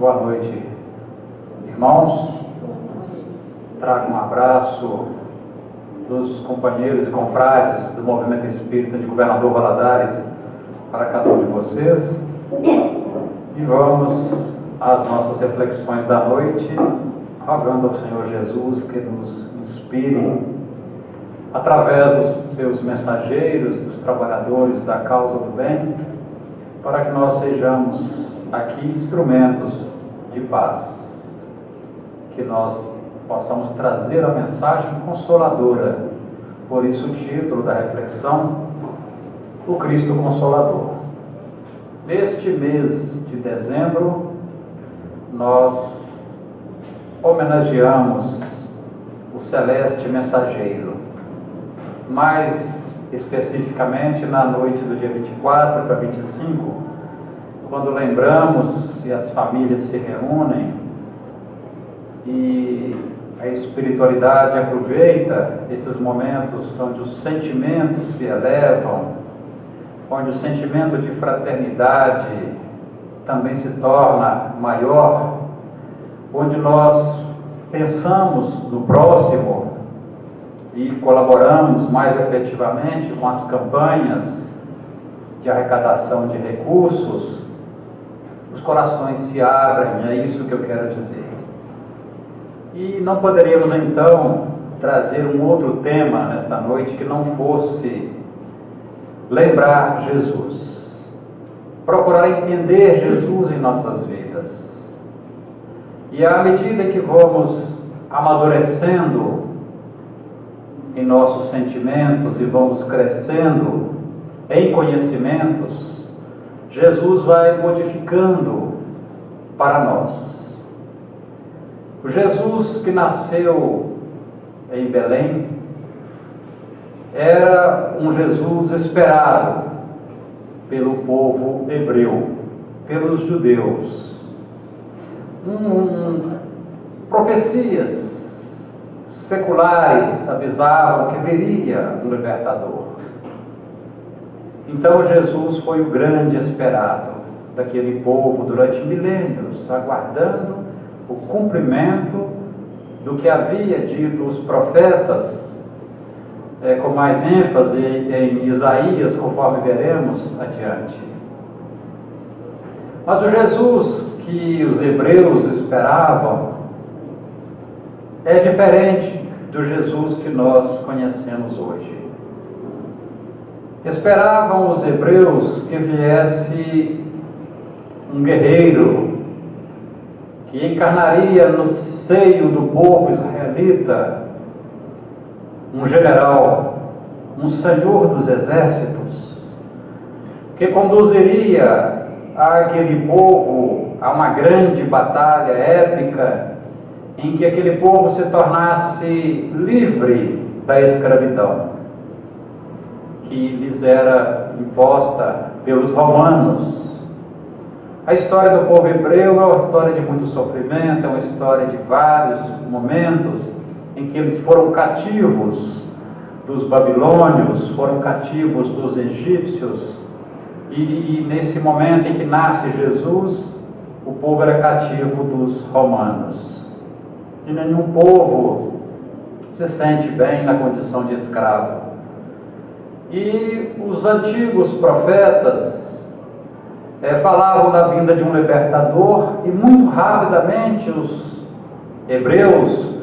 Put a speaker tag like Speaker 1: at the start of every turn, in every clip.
Speaker 1: Boa noite, irmãos. Trago um abraço dos companheiros e confrades do Movimento Espírita de Governador Valadares para cada um de vocês. E vamos às nossas reflexões da noite, rogando ao Senhor Jesus que nos inspire através dos seus mensageiros, dos trabalhadores da causa do bem, para que nós sejamos aqui instrumentos de paz, que nós possamos trazer a mensagem consoladora. Por isso o título da reflexão, o Cristo Consolador. Neste mês de dezembro, nós homenageamos o Celeste Mensageiro, mais especificamente na noite do dia 24 para 25, quando lembramos e as famílias se reúnem e a espiritualidade aproveita esses momentos onde os sentimentos se elevam, onde o sentimento de fraternidade também se torna maior, onde nós pensamos no próximo e colaboramos mais efetivamente com as campanhas de arrecadação de recursos, os corações se abrem, é isso que eu quero dizer. E não poderíamos então trazer um outro tema nesta noite que não fosse lembrar Jesus, procurar entender Jesus em nossas vidas. E à medida que vamos amadurecendo em nossos sentimentos e vamos crescendo em conhecimentos, Jesus vai modificando para nós. O Jesus que nasceu em Belém era um Jesus esperado pelo povo hebreu, pelos judeus. Profecias seculares avisavam que viria um libertador. Então Jesus foi o grande esperado daquele povo durante milênios, aguardando o cumprimento do que havia dito os profetas, com mais ênfase em Isaías, conforme veremos adiante. Mas o Jesus que os hebreus esperavam é diferente do Jesus que nós conhecemos hoje. Esperavam os hebreus que viesse um guerreiro que encarnaria no seio do povo israelita um general, um senhor dos exércitos, que conduziria aquele povo a uma grande batalha épica, em que aquele povo se tornasse livre da escravidão que lhes era imposta pelos romanos. A história do povo hebreu é uma história de muito sofrimento, é uma história de vários momentos em que eles foram cativos dos babilônios, foram cativos dos egípcios, e nesse momento em que nasce Jesus, o povo era cativo dos romanos. E nenhum povo se sente bem na condição de escravo. E os antigos profetas falavam da vinda de um libertador, e muito rapidamente os hebreus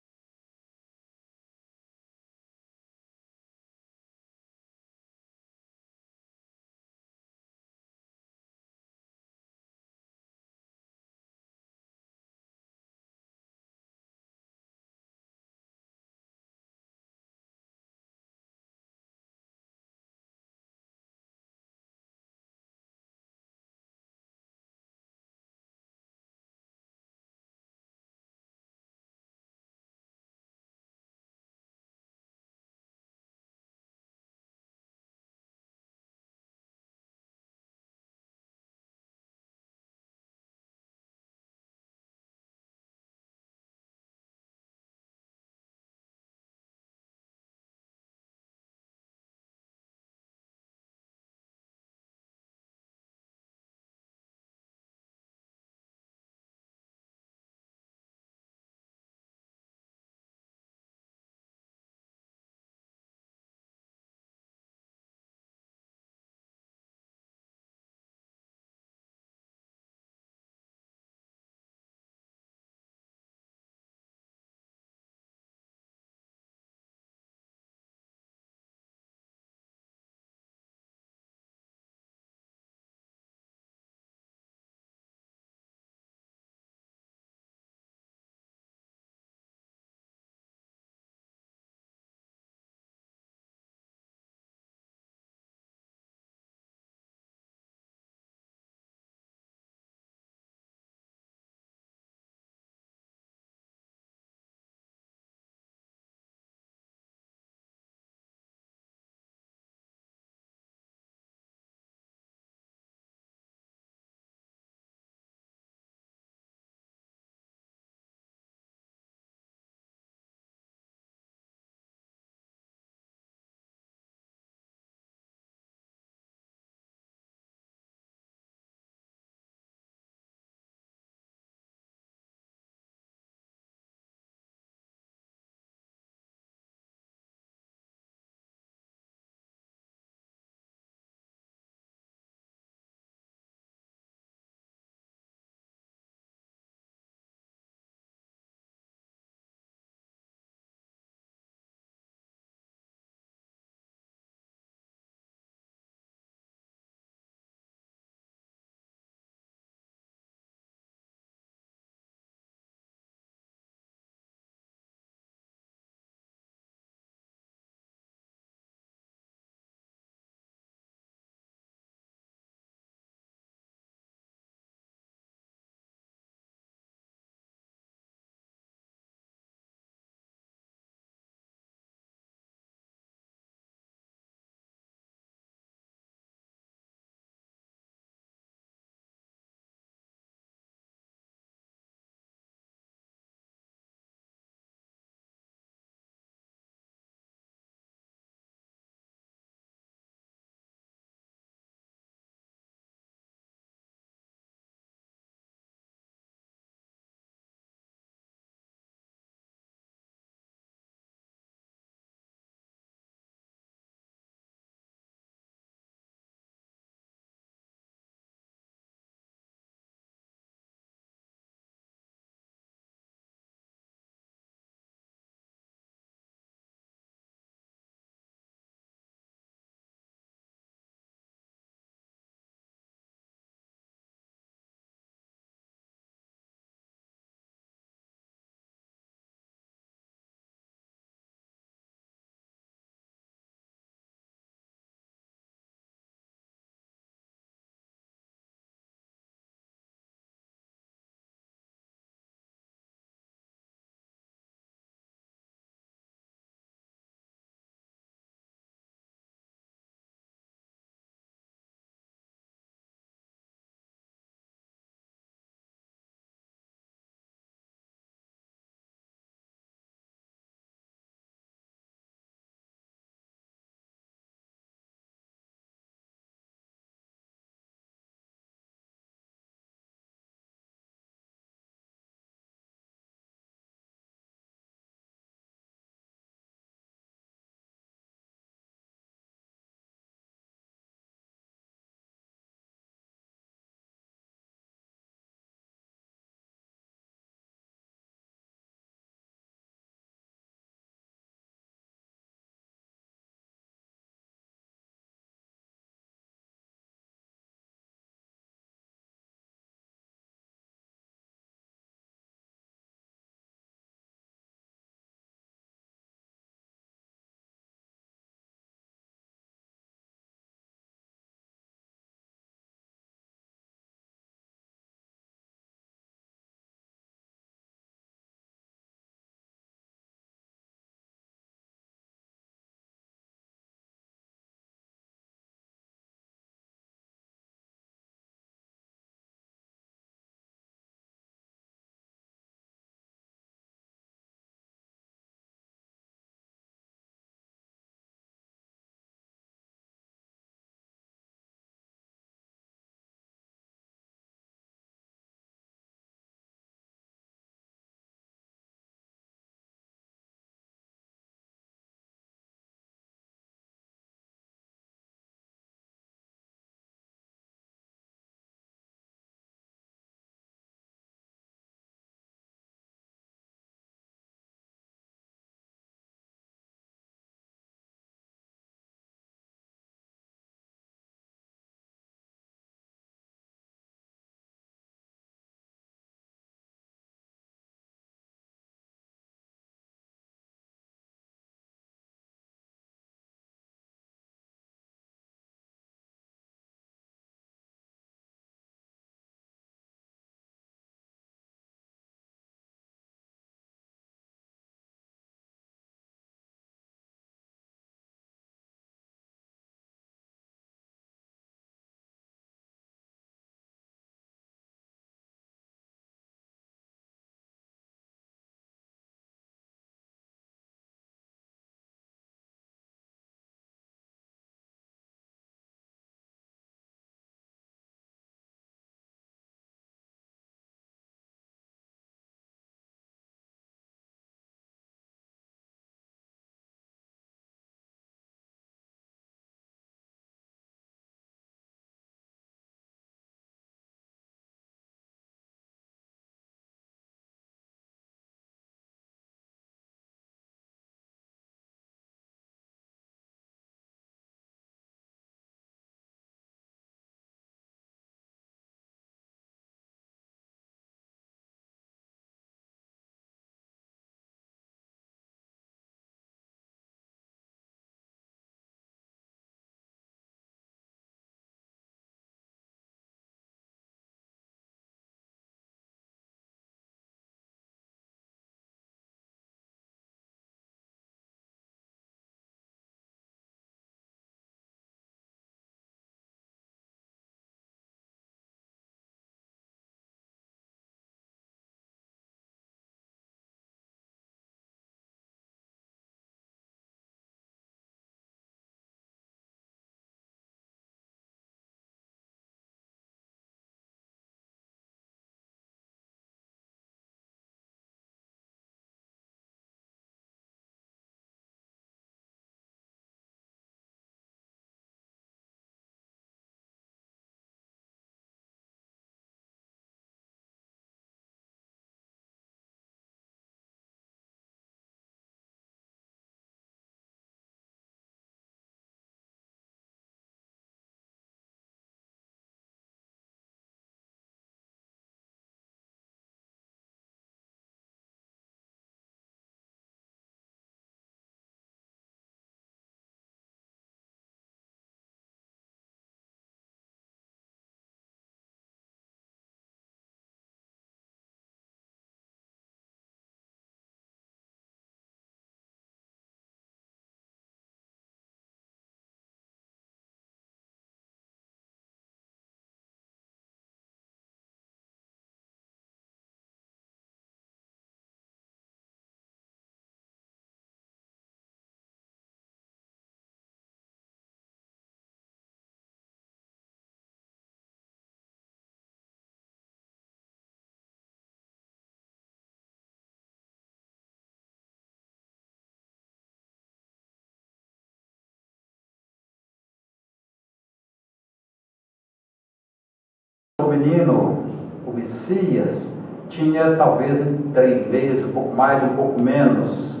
Speaker 1: menino, o Messias, tinha talvez 3 meses, um pouco mais, um pouco menos,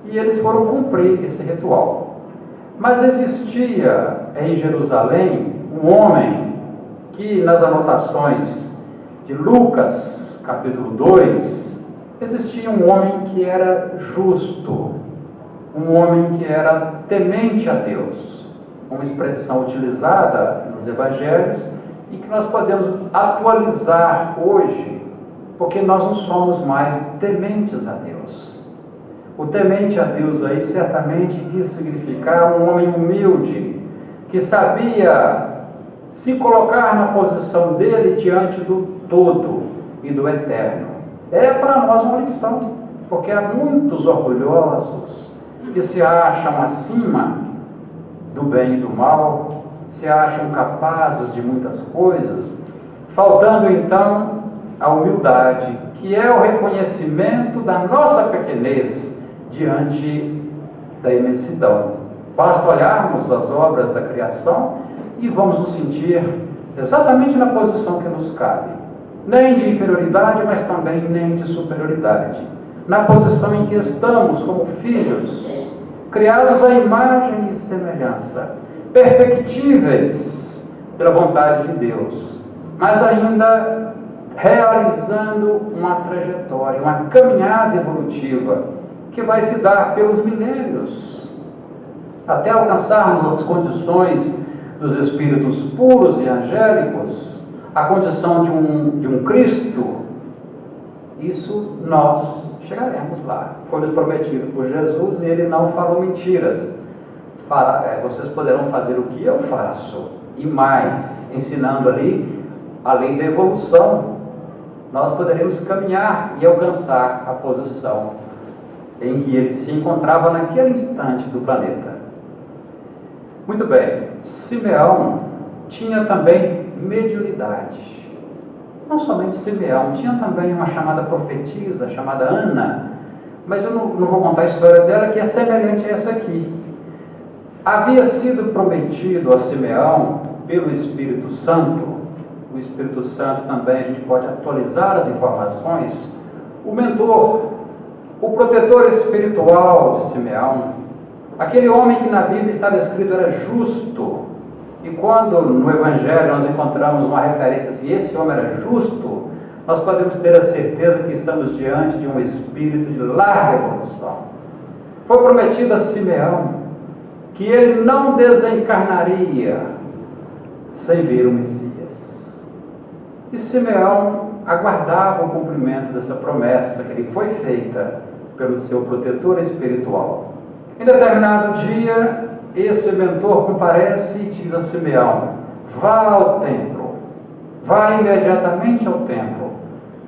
Speaker 1: e eles foram cumprir esse ritual. Mas existia em Jerusalém um homem que, nas anotações de Lucas, capítulo 2, existia um homem que era justo, um homem que era temente a Deus, uma expressão utilizada nos evangelhos e que nós podemos atualizar hoje, porque nós não somos mais tementes a Deus. O temente a Deus aí certamente quis significar um homem humilde, que sabia se colocar na posição dele diante do todo e do eterno. É para nós uma lição, porque há muitos orgulhosos que se acham acima do bem e do mal, se acham capazes de muitas coisas, faltando então a humildade, que é o reconhecimento da nossa pequenez diante da imensidão. Basta olharmos as obras da criação e vamos nos sentir exatamente na posição que nos cabe, nem de inferioridade, mas também nem de superioridade, na posição em que estamos como filhos, criados à imagem e semelhança, perfectíveis pela vontade de Deus, mas ainda realizando uma trajetória, uma caminhada evolutiva que vai se dar pelos milênios, até alcançarmos as condições dos espíritos puros e angélicos, a condição de um Cristo. Isso nós chegaremos lá. Foi nos prometido por Jesus e ele não falou mentiras. Vocês poderão fazer o que eu faço e mais, ensinando ali a lei da evolução. Nós poderemos caminhar e alcançar a posição em que ele se encontrava naquele instante do planeta. Muito bem, Simeão tinha também mediunidade. Não somente Simeão, tinha também uma chamada profetisa, chamada Ana, mas eu não vou contar a história dela, que é semelhante a essa aqui. Havia sido prometido a Simeão pelo Espírito Santo. O Espírito Santo também, a gente pode atualizar as informações. O mentor, o protetor espiritual de Simeão, aquele homem que na Bíblia estava escrito era justo, e quando no Evangelho nós encontramos uma referência se esse homem era justo, nós podemos ter a certeza que estamos diante de um espírito de larga evolução. Foi prometido a Simeão que ele não desencarnaria sem ver o Messias. E Simeão aguardava o cumprimento dessa promessa que lhe foi feita pelo seu protetor espiritual. Em determinado dia, esse mentor comparece e diz a Simeão: vá ao templo, vá imediatamente ao templo,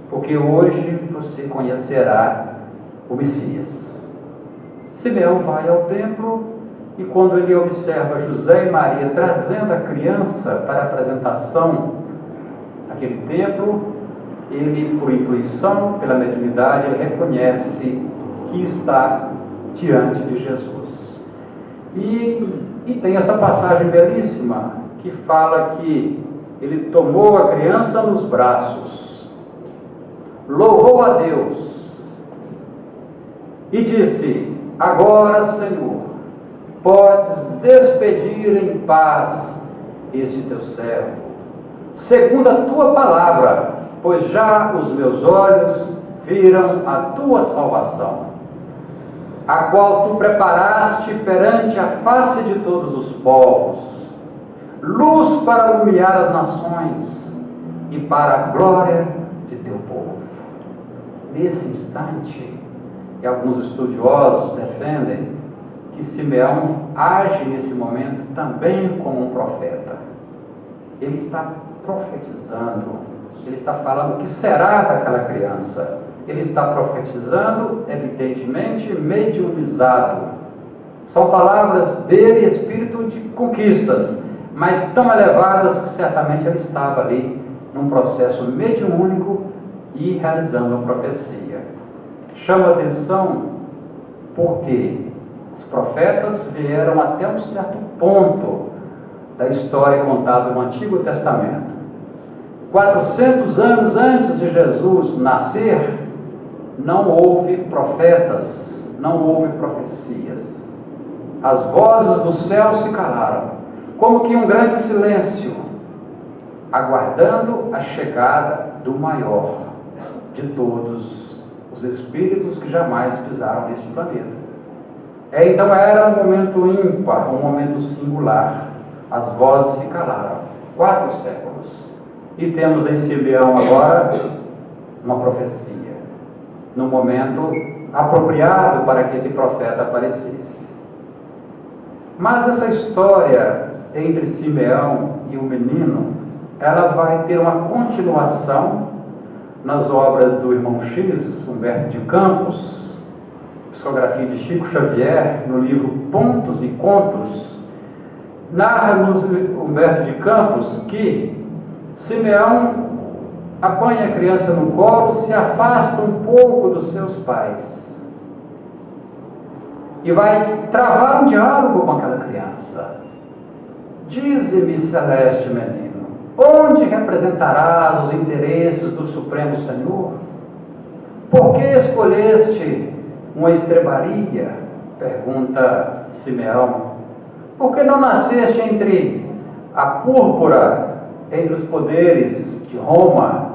Speaker 1: porque hoje você conhecerá o Messias. Simeão vai ao templo e quando ele observa José e Maria trazendo a criança para a apresentação naquele templo, ele, por intuição, pela mediunidade, ele reconhece que está diante de Jesus. E tem essa passagem belíssima que fala que ele tomou a criança nos braços, louvou a Deus e disse: agora, Senhor, podes despedir em paz este teu servo, segundo a tua palavra, pois já os meus olhos viram a tua salvação, a qual tu preparaste perante a face de todos os povos, luz para iluminar as nações e para a glória de teu povo. Nesse instante, e alguns estudiosos defendem que Simeão age nesse momento também como um profeta. Ele está profetizando, ele está falando o que será daquela criança. Ele está profetizando, evidentemente, mediunizado. São palavras dele, espírito de conquistas, mas tão elevadas que certamente ele estava ali num processo mediúnico e realizando a profecia. Chama atenção porque os profetas vieram até um certo ponto da história contada no Antigo Testamento. 400 anos antes de Jesus nascer, não houve profetas, não houve profecias. As vozes do céu se calaram, como que um grande silêncio, aguardando a chegada do maior de todos os espíritos que jamais pisaram neste planeta. Então era um momento ímpar, um momento singular. As vozes se calaram, 4 séculos. E temos em Simeão agora uma profecia, no momento apropriado para que esse profeta aparecesse. Mas essa história entre Simeão e o menino, ela vai ter uma continuação nas obras do irmão X, Humberto de Campos, psicografia de Chico Xavier, no livro Pontos e Contos. Narra-nos Humberto de Campos que Simeão apanha a criança no colo, se afasta um pouco dos seus pais e vai travar um diálogo com aquela criança. Dize-me, celeste menino, onde representarás os interesses do Supremo Senhor? Por que escolheste uma estrebaria? Pergunta Simeão. Por que não nasceste entre a púrpura, entre os poderes de Roma?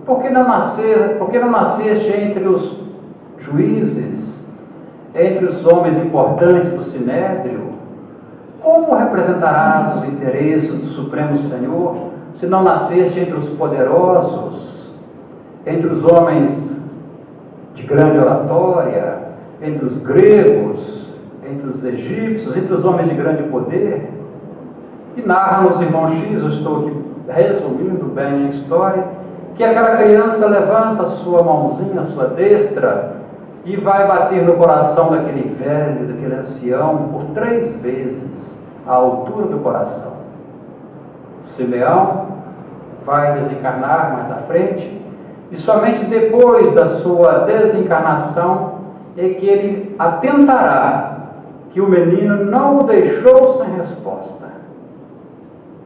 Speaker 1: Por que não nasceste entre os juízes, entre os homens importantes do Sinédrio? Como representarás os interesses do Supremo Senhor, se não nasceste entre os poderosos, entre os homens de grande oratória, entre os gregos, entre os egípcios, entre os homens de grande poder? E narra-nos irmão X, eu estou aqui resumindo bem a história, que aquela criança levanta a sua mãozinha, a sua destra, e vai bater no coração daquele velho, daquele ancião, por 3 vezes a altura do coração. Simeão vai desencarnar mais à frente, e somente depois da sua desencarnação é que ele atentará que o menino não o deixou sem resposta.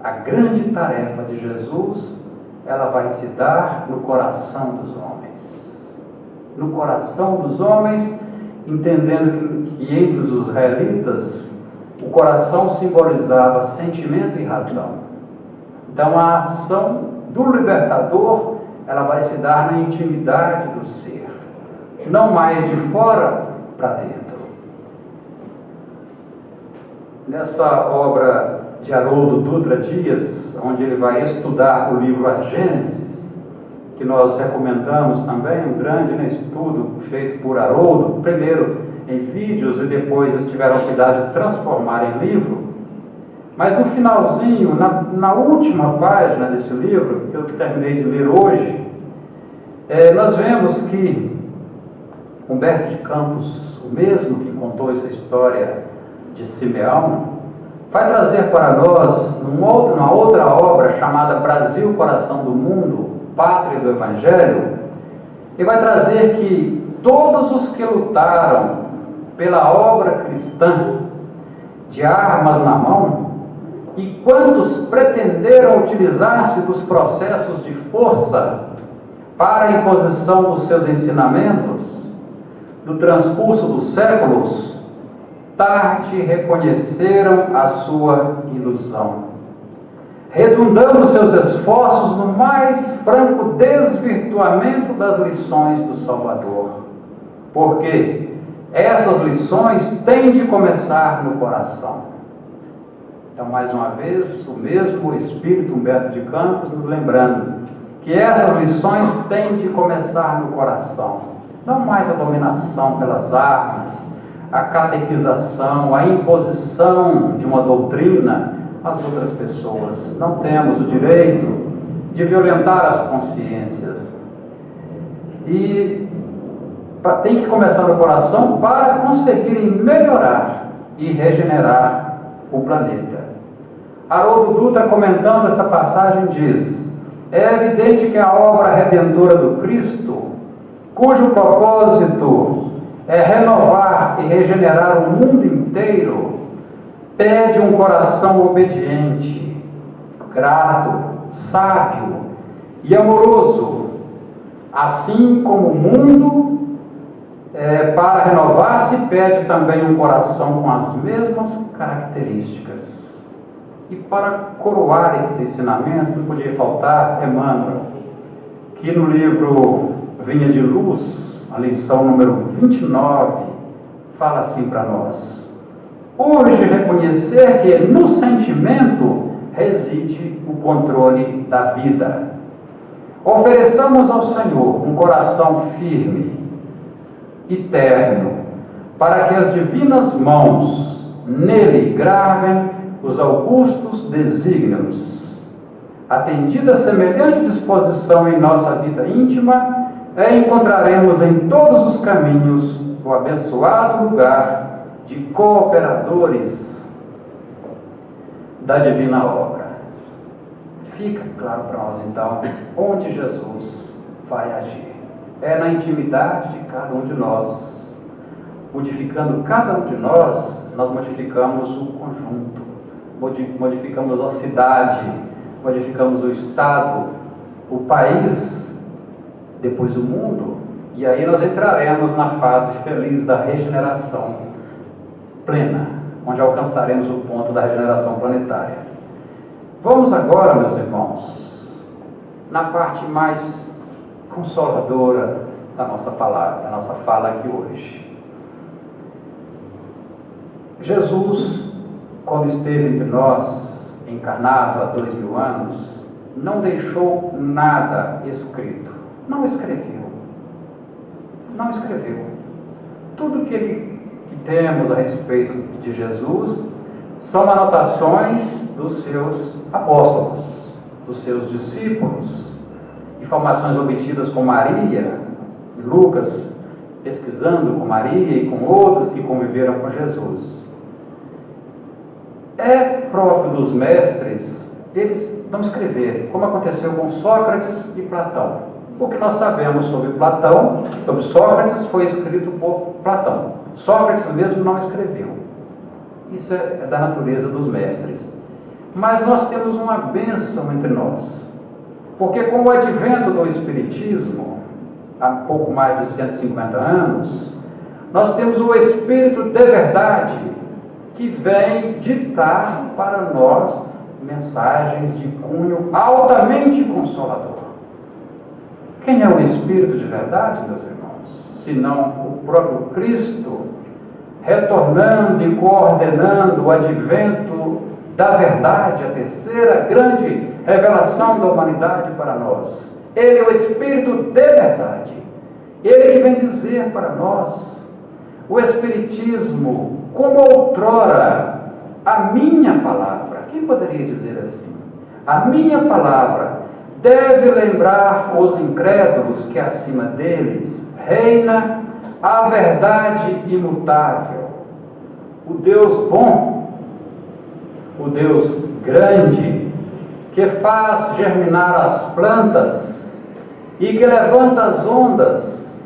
Speaker 1: A grande tarefa de Jesus, ela vai se dar no coração dos homens. No coração dos homens, entendendo que entre os israelitas, o coração simbolizava sentimento e razão. Então a ação do libertador, ela vai se dar na intimidade do ser, não mais de fora para dentro. Nessa obra de Haroldo Dutra Dias, onde ele vai estudar o livro A Gênesis, que nós recomendamos também, um grande estudo feito por Haroldo, primeiro em vídeos e depois eles tiveram cuidado de transformar em livro. Mas no finalzinho, na última página desse livro, que eu terminei de ler hoje, nós vemos que Humberto de Campos, o mesmo que contou essa história de Simeão, vai trazer para nós, numa outra obra chamada Brasil, Coração do Mundo, Pátria do Evangelho, e vai trazer que todos os que lutaram pela obra cristã, de armas na mão, e quantos pretenderam utilizar-se dos processos de força para a imposição dos seus ensinamentos, no transcurso dos séculos, tarde reconheceram a sua ilusão, redundando seus esforços no mais franco desvirtuamento das lições do Salvador. Porque essas lições têm de começar no coração. Então, mais uma vez, o mesmo Espírito Humberto de Campos nos lembrando que essas lições têm de começar no coração. Não mais a dominação pelas armas, a catequização, a imposição de uma doutrina às outras pessoas. Não temos o direito de violentar as consciências. E tem que começar no coração para conseguirem melhorar e regenerar o planeta. Haroldo Dutra, comentando essa passagem, diz: é evidente que a obra redentora do Cristo, cujo propósito é renovar e regenerar o mundo inteiro, pede um coração obediente, grato, sábio e amoroso, assim como o mundo, para renovar-se, pede também um coração com as mesmas características. E para coroar esses ensinamentos, não podia faltar Emmanuel, que no livro Vinha de Luz, a lição número 29, fala assim para nós: urge reconhecer que no sentimento reside o controle da vida. Ofereçamos ao Senhor um coração firme e terno, para que as divinas mãos nele gravem os augustos desígnios. Atendida semelhante disposição em nossa vida íntima, encontraremos em todos os caminhos o abençoado lugar de cooperadores da divina obra. Fica claro para nós, então, onde Jesus vai agir. É na intimidade de cada um de nós. Modificando cada um de nós, nós modificamos o conjunto, modificamos a cidade, modificamos o estado, o país, depois o mundo, e aí nós entraremos na fase feliz da regeneração plena, onde alcançaremos o ponto da regeneração planetária. Vamos agora, meus irmãos, na parte mais consoladora da nossa palavra, da nossa fala aqui hoje. Jesus, quando esteve entre nós, encarnado há 2000 anos, não deixou nada escrito. Não escreveu. Não escreveu. Tudo que temos a respeito de Jesus são anotações dos seus apóstolos, dos seus discípulos, informações obtidas com Maria, Lucas pesquisando com Maria e com outros que conviveram com Jesus. É próprio dos mestres eles não escreverem, como aconteceu com Sócrates e Platão. O que nós sabemos sobre Platão, sobre Sócrates, foi escrito por Platão. Sócrates mesmo não escreveu. Isso é da natureza dos mestres. Mas nós temos uma bênção entre nós, porque com o advento do Espiritismo, há pouco mais de 150 anos, nós temos o Espírito de verdade, que vem ditar para nós mensagens de cunho altamente consolador. Quem é o Espírito de verdade, meus irmãos? Senão o próprio Cristo, retornando e coordenando o advento da verdade, a terceira grande revelação da humanidade para nós. Ele é o Espírito de verdade. Ele que vem dizer para nós: o Espiritismo, como outrora, a minha palavra. Quem poderia dizer assim? A minha palavra deve lembrar os incrédulos que acima deles reina a verdade imutável. O Deus bom, o Deus grande, que faz germinar as plantas e que levanta as ondas.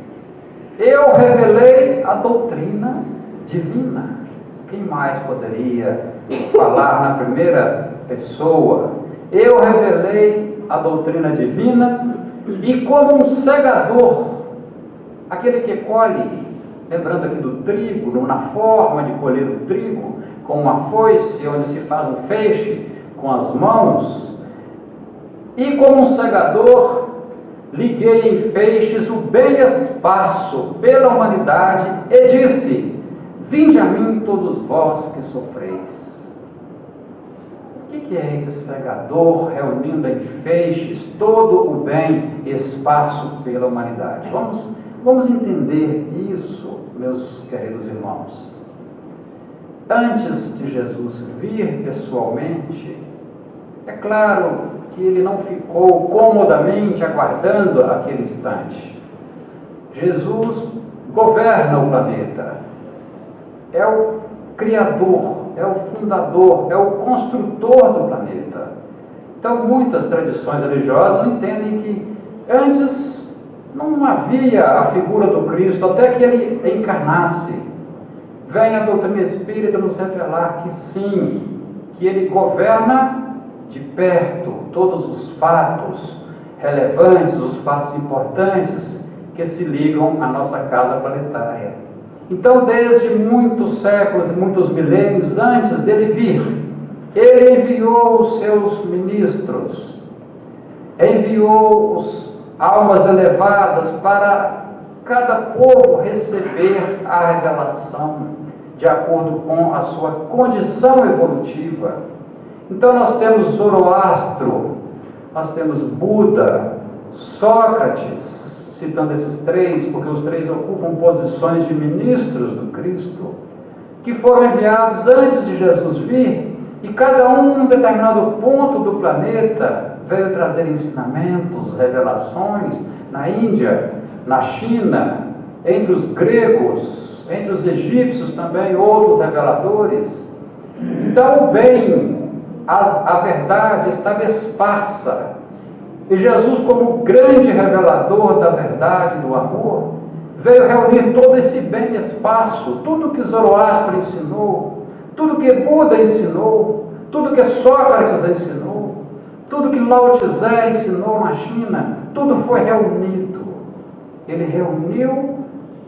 Speaker 1: Eu revelei a doutrina divina. Quem mais poderia falar na primeira pessoa? Eu revelei a doutrina divina, e como um segador, aquele que colhe, lembrando aqui do trigo, na forma de colher o trigo, com uma foice, onde se faz um feixe com as mãos, e como um segador, liguei em feixes o bem esparso pela humanidade e disse: vinde a mim todos vós que sofreis. O que é esse segador reunindo em feixes todo o bem esparso pela humanidade? Vamos entender isso, meus queridos irmãos. Antes de Jesus vir pessoalmente, é claro que ele não ficou comodamente aguardando aquele instante. Jesus governa o planeta, é o criador, é o fundador, é o construtor do planeta. Então, muitas tradições religiosas entendem que antes não havia a figura do Cristo, até que ele encarnasse. Vem a doutrina espírita nos revelar que sim, que ele governa de perto todos os fatos, relevantes, os fatos importantes que se ligam à nossa casa planetária. Então, desde muitos séculos e muitos milênios antes dele vir, ele enviou os seus ministros, enviou almas elevadas para cada povo receber a revelação de acordo com a sua condição evolutiva. Então nós temos Zoroastro, nós temos Buda, Sócrates, citando esses três, porque os três ocupam posições de ministros do Cristo, que foram enviados antes de Jesus vir, e cada um, em determinado ponto do planeta, veio trazer ensinamentos, revelações, na Índia, na China, entre os gregos, entre os egípcios também, outros reveladores. Então o bem, a verdade estava esparsa, e Jesus, como grande revelador da verdade, do amor, veio reunir todo esse bem esparso, tudo que Zoroastro ensinou, tudo que Buda ensinou, tudo que Sócrates ensinou, tudo que Lao Tse ensinou na China, tudo foi reunido. Ele reuniu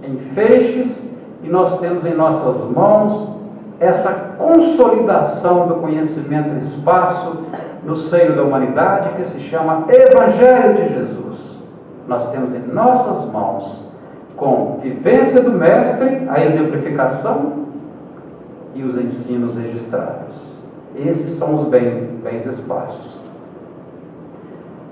Speaker 1: em feixes, e nós temos em nossas mãos essa consolidação do conhecimento esparso no seio da humanidade, que se chama Evangelho de Jesus. Nós temos em nossas mãos, com vivência do Mestre, a exemplificação e os ensinos registrados. Esses são os bens esparsos.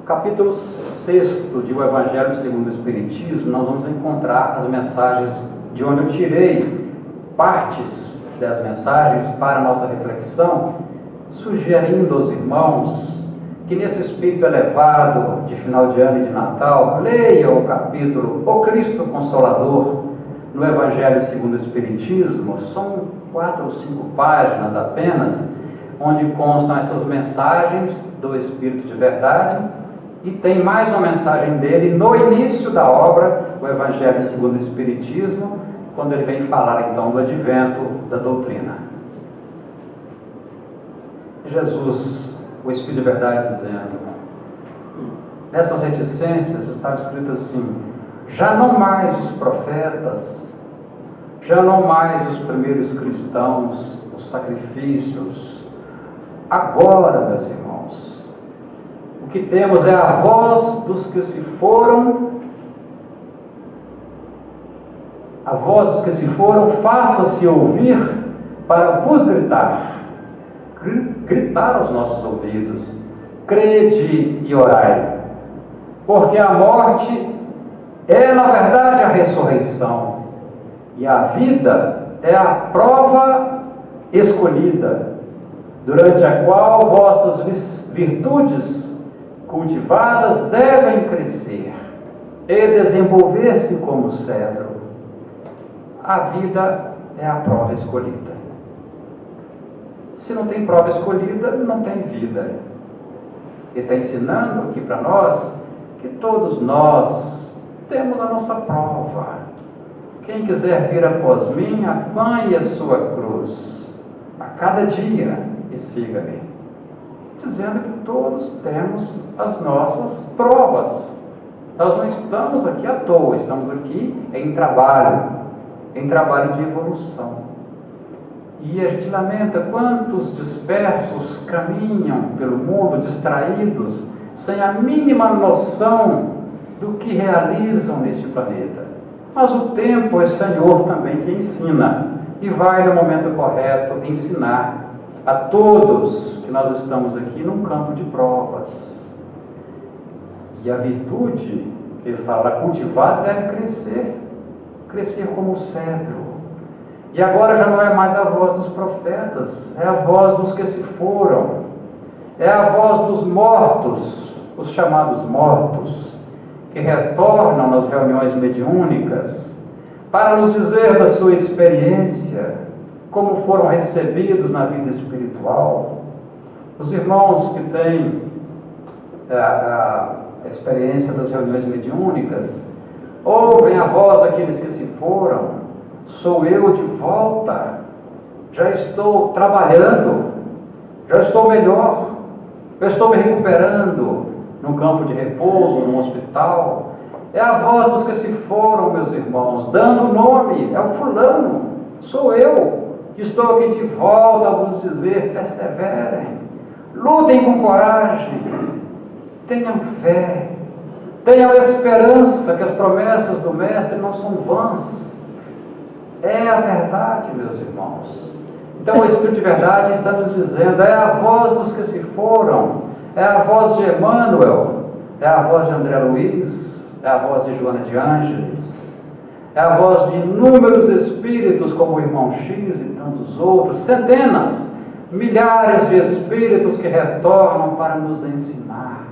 Speaker 1: Capítulo 6 de O Evangelho segundo o Espiritismo, nós vamos encontrar as mensagens de onde eu tirei partes das mensagens para a nossa reflexão, sugerindo aos irmãos que nesse espírito elevado de final de ano e de Natal, leiam o capítulo O Cristo Consolador no Evangelho segundo o Espiritismo. São 4 ou 5 páginas apenas, onde constam essas mensagens do Espírito de Verdade, e tem mais uma mensagem dele no início da obra, o Evangelho segundo o Espiritismo, quando ele vem falar então do advento da doutrina. Jesus, o Espírito de Verdade, dizendo, nessas reticências estava escrito assim: já não mais os profetas, já não mais os primeiros cristãos, os sacrifícios. Agora, meus irmãos, o que temos é a voz dos que se foram. A voz dos que se foram, faça-se ouvir para vos gritar. Gritar aos nossos ouvidos: crede e orai, porque a morte é na verdade a ressurreição, e a vida é a prova escolhida, durante a qual vossas virtudes cultivadas devem crescer e desenvolver-se como cedro. A vida é a prova escolhida. Se não tem prova escolhida, não tem vida. Ele está ensinando aqui para nós que todos nós temos a nossa prova. Quem quiser vir após mim, apanhe a sua cruz a cada dia e siga-me. Dizendo que todos temos as nossas provas. Nós não estamos aqui à toa, estamos aqui em trabalho de evolução. E a gente lamenta quantos dispersos caminham pelo mundo, distraídos, sem a mínima noção do que realizam neste planeta. Mas o tempo é Senhor também que ensina, e vai no momento correto ensinar a todos que nós estamos aqui num campo de provas. E a virtude, que ele fala, cultivada, deve crescer como o cedro. E agora já não é mais a voz dos profetas, é a voz dos que se foram, é a voz dos mortos, os chamados mortos, que retornam nas reuniões mediúnicas para nos dizer da sua experiência, como foram recebidos na vida espiritual. Os irmãos que têm a experiência das reuniões mediúnicas ouvem a voz daqueles que se foram: sou eu de volta, já estou trabalhando, já estou melhor, eu estou me recuperando, num campo de repouso, num hospital. É a voz dos que se foram, meus irmãos, dando o nome. É o fulano, sou eu, que estou aqui de volta a vos dizer: perseverem, lutem com coragem, tenham fé, tenham esperança que as promessas do Mestre não são vãs. É a verdade, meus irmãos. Então o Espírito de verdade está nos dizendo: é a voz dos que se foram, é a voz de Emmanuel, é a voz de André Luiz, é a voz de Joana de Ângeles, é a voz de inúmeros espíritos como o irmão X e tantos outros, centenas, milhares de espíritos que retornam para nos ensinar,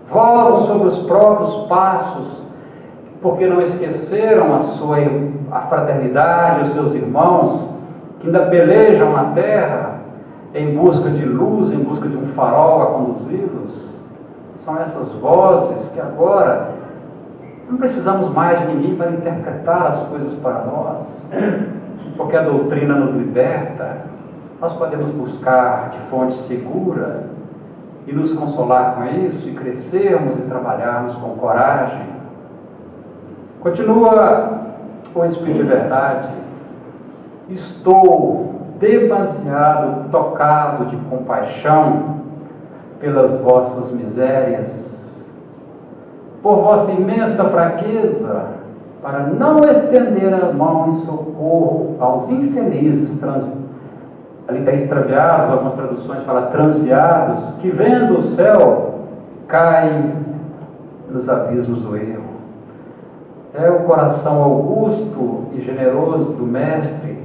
Speaker 1: voltam sobre os próprios passos, porque não esqueceram a fraternidade, os seus irmãos, que ainda pelejam na terra, em busca de luz, em busca de um farol a conduzi-los. São essas vozes que agora não precisamos mais de ninguém para interpretar as coisas para nós, porque a doutrina nos liberta. Nós podemos buscar de fonte segura e nos consolar com isso, e crescermos e trabalharmos com coragem. Continua o Espírito de verdade: estou demasiado tocado de compaixão pelas vossas misérias, por vossa imensa fraqueza, para não estender a mão em socorro aos infelizes ali está extraviados, algumas traduções falam transviados, que vendo o céu, caem nos abismos do erro. É o coração augusto e generoso do Mestre,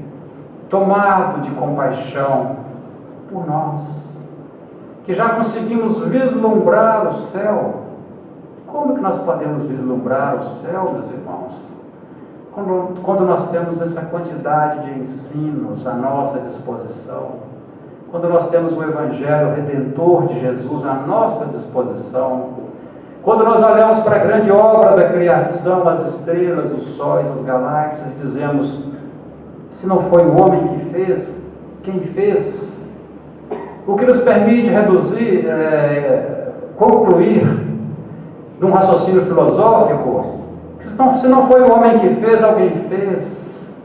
Speaker 1: tomado de compaixão por nós, que já conseguimos vislumbrar o céu. Como que nós podemos vislumbrar o céu, meus irmãos? Quando nós temos essa quantidade de ensinos à nossa disposição, quando nós temos o Evangelho Redentor de Jesus à nossa disposição, quando nós olhamos para a grande obra da criação, as estrelas, os sóis, as galáxias, e dizemos: se não foi o homem que fez, quem fez? O que nos permite concluir de um raciocínio filosófico: se não foi o homem que fez, alguém fez.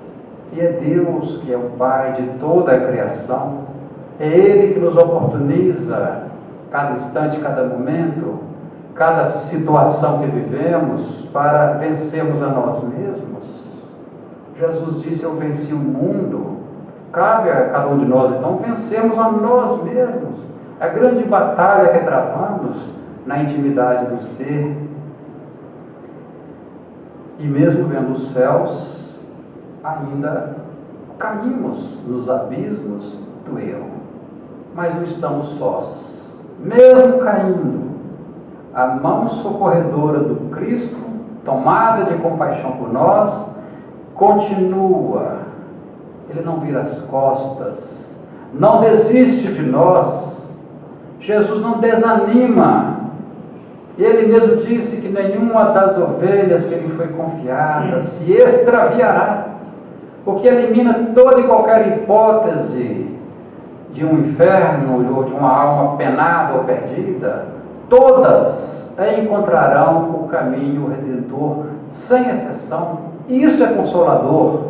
Speaker 1: E é Deus que é o Pai de toda a criação. É Ele que nos oportuniza cada instante, cada momento, cada situação que vivemos, para vencermos a nós mesmos. Jesus disse: eu venci o mundo. Cabe a cada um de nós, então, vencermos a nós mesmos. A grande batalha que travamos na intimidade do ser. E mesmo vendo os céus, ainda caímos nos abismos do erro. Mas não estamos sós. Mesmo caindo, a mão socorredora do Cristo, tomada de compaixão por nós, continua. Ele não vira as costas, não desiste de nós. Jesus não desanima. Ele mesmo disse que nenhuma das ovelhas que lhe foi confiada se extraviará, o que elimina toda e qualquer hipótese de um inferno ou de uma alma penada ou perdida. Todas encontrarão o caminho redentor, sem exceção. E isso é consolador,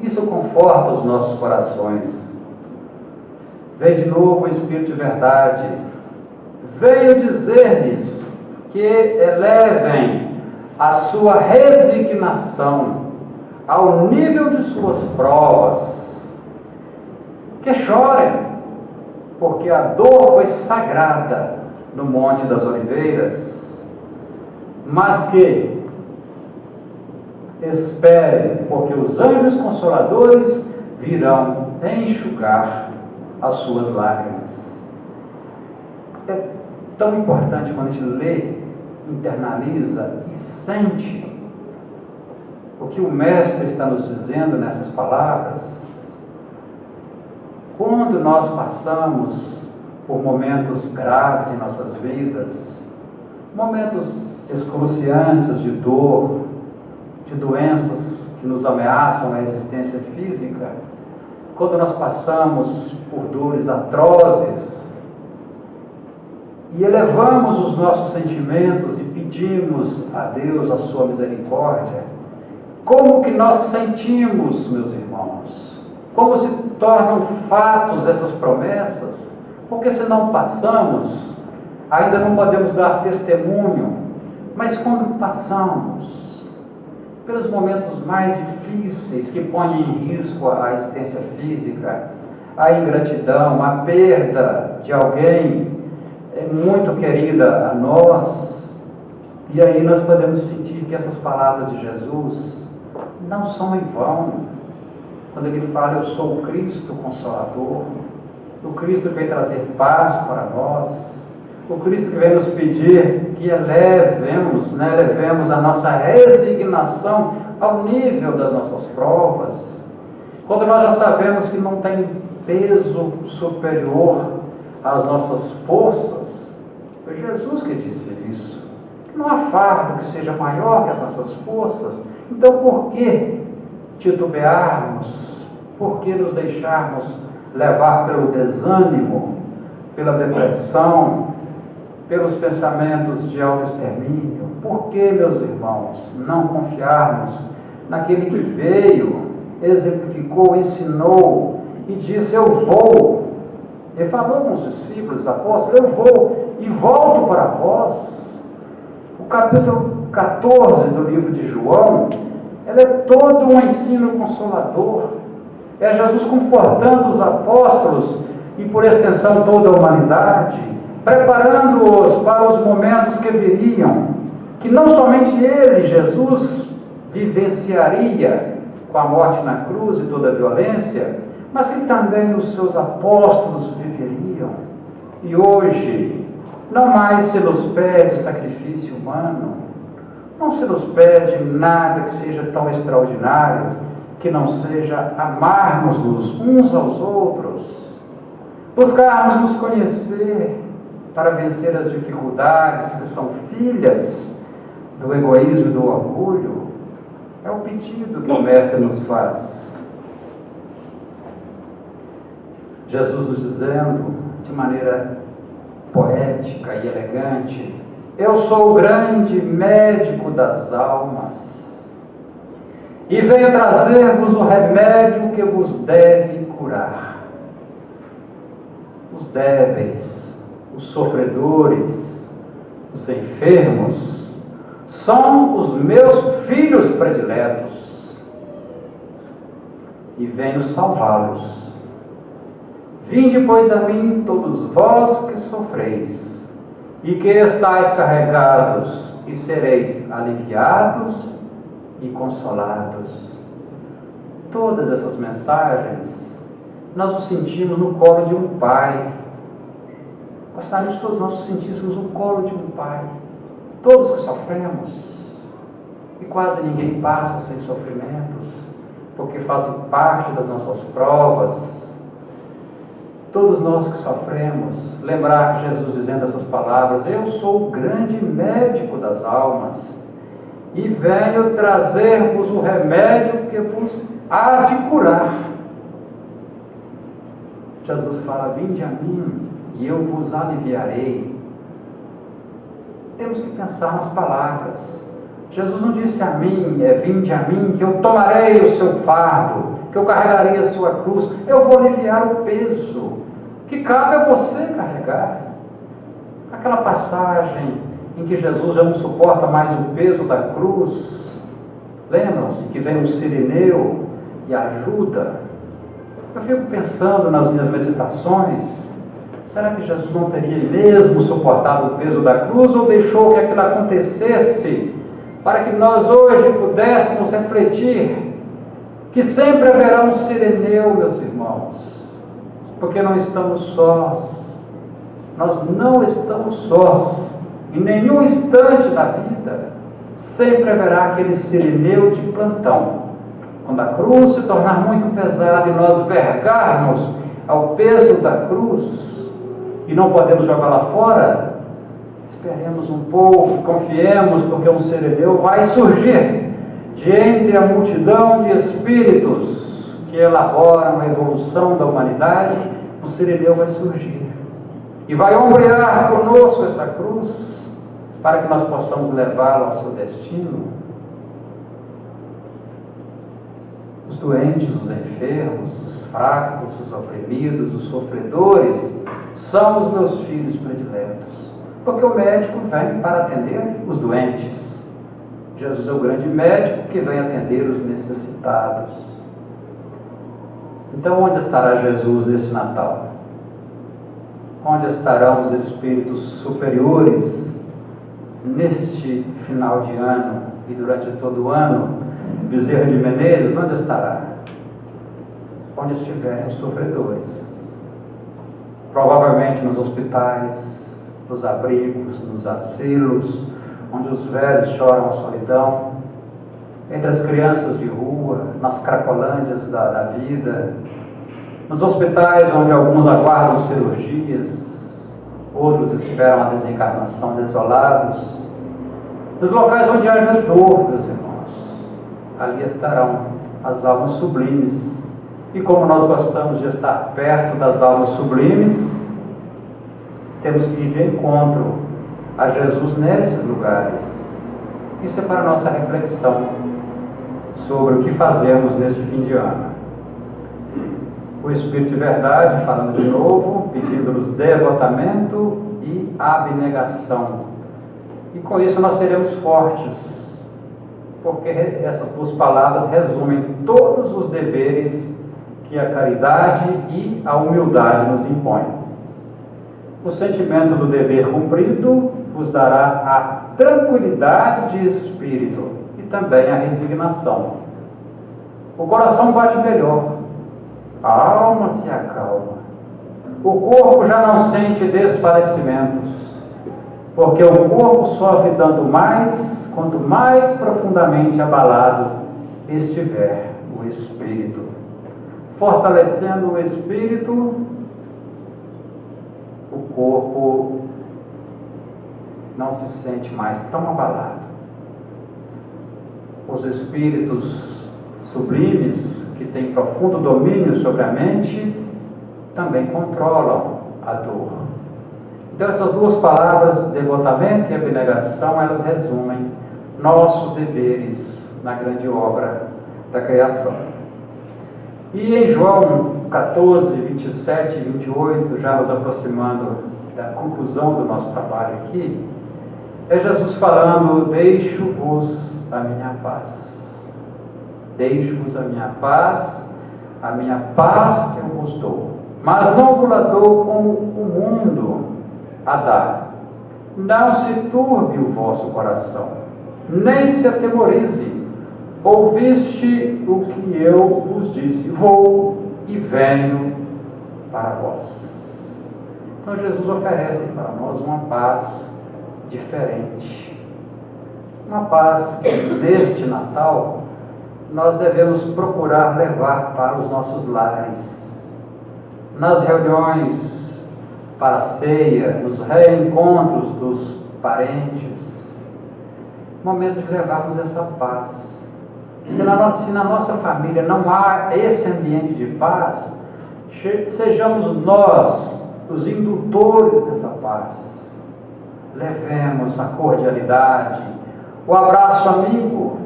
Speaker 1: isso conforta os nossos corações. Vem de novo o Espírito de verdade, veio dizer-lhes que elevem a sua resignação ao nível de suas provas, que chorem, porque a dor foi sagrada no Monte das Oliveiras, mas que esperem, porque os anjos consoladores virão enxugar as suas lágrimas. É tão importante quando a gente lê, internaliza e sente o que o Mestre está nos dizendo nessas palavras. Quando nós passamos por momentos graves em nossas vidas, momentos excruciantes de dor, de doenças que nos ameaçam a existência física, quando nós passamos por dores atrozes, e elevamos os nossos sentimentos e pedimos a Deus a sua misericórdia, como que nós sentimos, meus irmãos? Como se tornam fatos essas promessas? Porque se não passamos, ainda não podemos dar testemunho, mas quando passamos pelos momentos mais difíceis que põem em risco a existência física, a ingratidão, a perda de alguém muito querida a nós, e aí nós podemos sentir que essas palavras de Jesus não são em vão. Quando ele fala, eu sou o Cristo Consolador, o Cristo que vem trazer paz para nós, o Cristo que vem nos pedir que elevemos a nossa resignação ao nível das nossas provas, quando nós já sabemos que não tem peso superior às nossas forças. Foi Jesus que disse isso. Não há fardo que seja maior que as nossas forças. Então, por que titubearmos? Por que nos deixarmos levar pelo desânimo, pela depressão, pelos pensamentos de autoextermínio? Por que, meus irmãos, não confiarmos naquele que veio, exemplificou, ensinou e disse, eu vou? Ele falou com os discípulos, os apóstolos, eu vou e volto para vós. O capítulo 14 do livro de João, ele é todo um ensino consolador. É Jesus confortando os apóstolos e, por extensão, toda a humanidade, preparando-os para os momentos que viriam, que não somente ele, Jesus, vivenciaria com a morte na cruz e toda a violência, mas que também os seus apóstolos viveriam. E hoje, não mais se nos pede sacrifício humano, não se nos pede nada que seja tão extraordinário, que não seja amarmos-nos uns aos outros, buscarmos nos conhecer para vencer as dificuldades que são filhas do egoísmo e do orgulho. É o pedido que o Mestre nos faz. Jesus nos dizendo, de maneira poética e elegante, eu sou o grande médico das almas e venho trazer-vos o remédio que vos deve curar. Os débeis, os sofredores, os enfermos, são os meus filhos prediletos e venho salvá-los. Vinde, pois, a mim, todos vós que sofreis, e que estáis carregados, e sereis aliviados e consolados. Todas essas mensagens, nós os sentimos no colo de um pai. Gostaríamos que todos nós nos sentíssemos no colo de um pai. Todos que sofremos, e quase ninguém passa sem sofrimentos, porque fazem parte das nossas provas. Todos nós que sofremos, lembrar Jesus dizendo essas palavras, eu sou o grande médico das almas, e venho trazer-vos o remédio que vos há de curar. Jesus fala, vinde a mim, e eu vos aliviarei. Temos que pensar nas palavras. Jesus não disse a mim, vinde a mim, que eu tomarei o seu fardo, que eu carregarei a sua cruz, eu vou aliviar o peso que cabe a você carregar. Aquela passagem em que Jesus já não suporta mais o peso da cruz, lembram-se que vem um sirineu e ajuda? Eu fico pensando nas minhas meditações, será que Jesus não teria mesmo suportado o peso da cruz, ou deixou que aquilo acontecesse para que nós hoje pudéssemos refletir que sempre haverá um sirineu, meus irmãos, porque não estamos sós. Nós não estamos sós em nenhum instante da vida. Sempre haverá aquele sirineu de plantão. Quando a cruz se tornar muito pesada e nós vergarmos ao peso da cruz e não podemos jogá-la fora, esperemos um pouco, confiemos, porque um sirineu vai surgir de entre a multidão de espíritos que elaboram a evolução da humanidade. Um sirineu vai surgir e vai ombrear conosco essa cruz para que nós possamos levá-la ao seu destino. Os doentes, os enfermos, os fracos, os oprimidos, os sofredores são os meus filhos prediletos, porque o médico vem para atender os doentes. Jesus é o grande médico que vem atender os necessitados. Então, onde estará Jesus neste Natal? Onde estarão os espíritos superiores neste final de ano e durante todo o ano? Bezerra de Menezes, onde estará? Onde estiverem os sofredores. Provavelmente nos hospitais, nos abrigos, nos asilos, onde os velhos choram a solidão, entre as crianças de rua, nas cracolândias da vida, nos hospitais onde alguns aguardam cirurgias, outros esperam a desencarnação desolados, nos locais onde haja dor, meus irmãos, ali estarão as almas sublimes. E como nós gostamos de estar perto das almas sublimes, temos que ir de encontro a Jesus nesses lugares. Isso é para a nossa reflexão sobre o que fazemos neste fim de ano. O Espírito de Verdade, falando de novo, pedindo-nos devotamento e abnegação. E com isso nós seremos fortes, porque essas duas palavras resumem todos os deveres que a caridade e a humildade nos impõem. O sentimento do dever cumprido vos dará a tranquilidade de espírito e também a resignação. O coração bate melhor, a alma se acalma, o corpo já não sente desfalecimentos, porque o corpo sofre tanto mais quanto mais profundamente abalado estiver o espírito. Fortalecendo o espírito, o corpo não se sente mais tão abalado. Os espíritos sublimes, que têm profundo domínio sobre a mente, também controlam a dor. Então essas duas palavras, devotamento e abnegação, elas resumem nossos deveres na grande obra da criação. E em João 14, 27 e 28, já nos aproximando da conclusão do nosso trabalho aqui, é Jesus falando: deixo-vos a minha paz. Deixo-vos a minha paz que eu vos dou. Mas não vos la dou como o mundo a dá. Não se turbe o vosso coração, nem se atemorize. Ouviste o que eu vos disse, vou e venho para vós. Então Jesus oferece para nós uma paz diferente, uma paz que neste Natal nós devemos procurar levar para os nossos lares, nas reuniões para a ceia, nos reencontros dos parentes, momento de levarmos essa paz. Se na nossa família não há esse ambiente de paz, sejamos nós os indutores dessa paz. Levemos a cordialidade, o abraço amigo,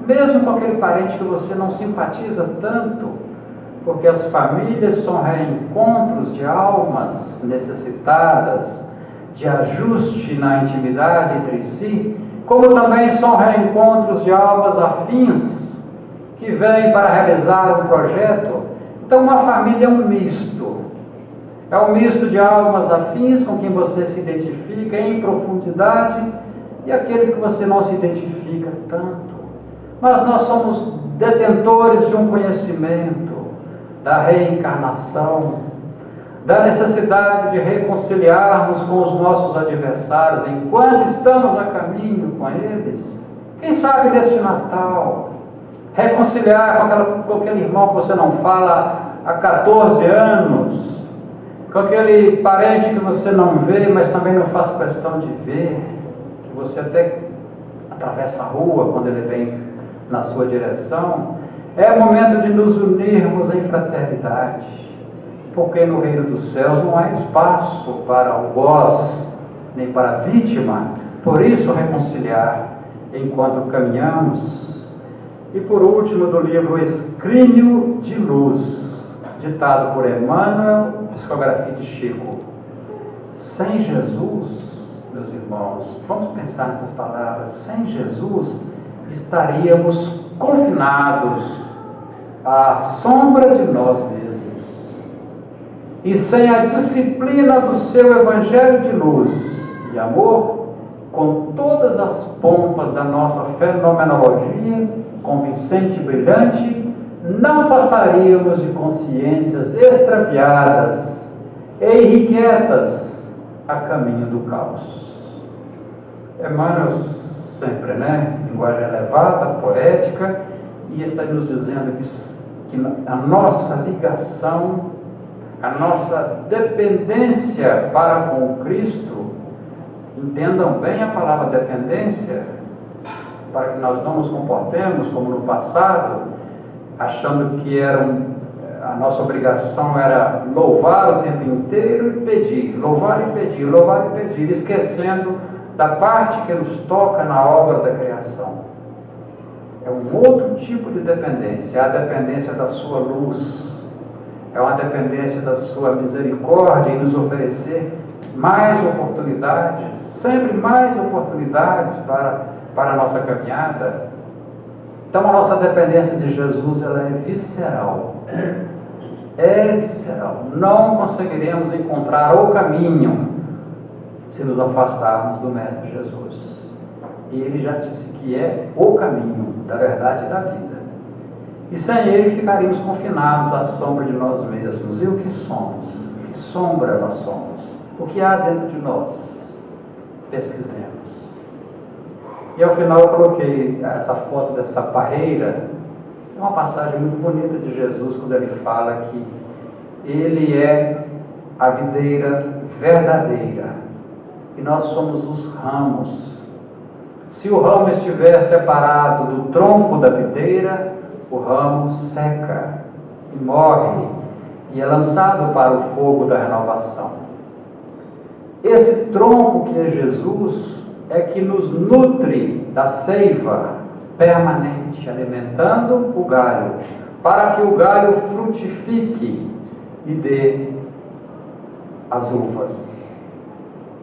Speaker 1: mesmo com aquele parente que você não simpatiza tanto, porque as famílias são reencontros de almas necessitadas, de ajuste na intimidade entre si, como também são reencontros de almas afins, que vêm para realizar um projeto. Então uma família é um misto, é um misto de almas afins com quem você se identifica em profundidade e aqueles que você não se identifica tanto. Mas nós somos detentores de um conhecimento da reencarnação, da necessidade de reconciliarmos com os nossos adversários enquanto estamos a caminho com eles. Quem sabe neste Natal reconciliar com aquele irmão que você não fala há 14 anos, com aquele parente que você não vê, mas também não faz questão de ver, que você até atravessa a rua quando ele vem na sua direção. É o momento de nos unirmos em fraternidade, porque no reino dos céus não há espaço para algoz, nem para vítima. Por isso, reconciliar enquanto caminhamos. E por último, do livro Escrínio de Luz, ditado por Emmanuel, psicografia de Chico. Sem Jesus, meus irmãos, vamos pensar nessas palavras, sem Jesus estaríamos confinados à sombra de nós mesmos. E sem a disciplina do seu Evangelho de luz e amor, com todas as pompas da nossa fenomenologia, convincente e brilhante, não passaríamos de consciências extraviadas e irrequietas a caminho do caos. Emmanuel sempre, linguagem elevada, poética, e está nos dizendo que a nossa ligação, a nossa dependência para com o Cristo, entendam bem a palavra dependência, para que nós não nos comportemos como no passado, achando que a nossa obrigação era louvar o tempo inteiro e pedir, louvar e pedir, louvar e pedir, esquecendo da parte que nos toca na obra da criação. É um outro tipo de dependência, é a dependência da sua luz, é uma dependência da sua misericórdia em nos oferecer mais oportunidades, sempre mais oportunidades para a nossa caminhada. Então a nossa dependência de Jesus, ela é visceral. É visceral. Não conseguiremos encontrar o caminho se nos afastarmos do Mestre Jesus. E Ele já disse que é o caminho da verdade e da vida. E sem Ele ficaríamos confinados à sombra de nós mesmos. E o que somos? Que sombra nós somos? O que há dentro de nós? Pesquisemos. E ao final eu coloquei essa foto dessa parreira. É uma passagem muito bonita de Jesus, quando Ele fala que Ele é a videira verdadeira e nós somos os ramos. Se o ramo estiver separado do tronco da videira, o ramo seca e morre e é lançado para o fogo da renovação. Esse tronco que é Jesus é que nos nutre da seiva permanente, alimentando o galho, para que o galho frutifique e dê as uvas.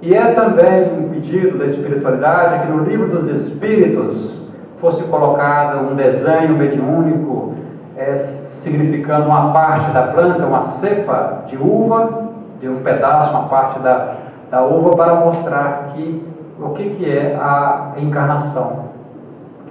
Speaker 1: E é também um pedido da espiritualidade que no livro dos Espíritos fosse colocado um desenho mediúnico significando uma parte da planta, uma cepa de uva, de um pedaço, uma parte da uva, para mostrar o que é a encarnação.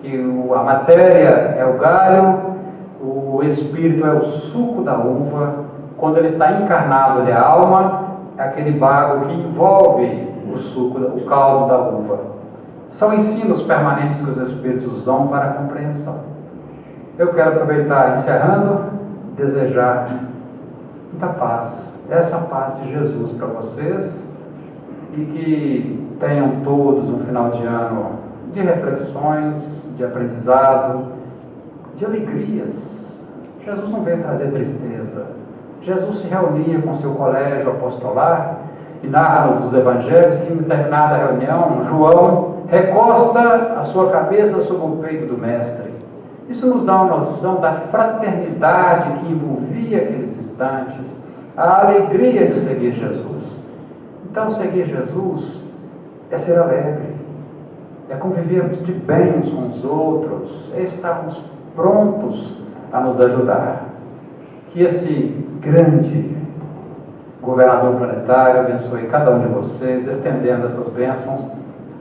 Speaker 1: Que a matéria é o galho, o espírito é o suco da uva. Quando ele está encarnado, ele é a alma, é aquele bago que envolve o suco, o caldo da uva. São ensinos permanentes que os espíritos dão para a compreensão. Eu quero aproveitar, encerrando, desejar muita paz, essa paz de Jesus para vocês, e que tenham todos um final de ano de reflexões, de aprendizado, de alegrias. Jesus não veio trazer tristeza. Jesus se reunia com seu colégio apostolar e narra-nos os evangelhos que em determinada reunião, João recosta a sua cabeça sobre o peito do mestre. Isso nos dá uma noção da fraternidade que envolvia aqueles instantes, a alegria de seguir Jesus. Então, seguir Jesus é ser alegre, é convivermos de bem uns com os outros, é estarmos prontos a nos ajudar. Que esse grande governador planetário abençoe cada um de vocês, estendendo essas bênçãos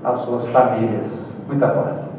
Speaker 1: às suas famílias. Muita paz.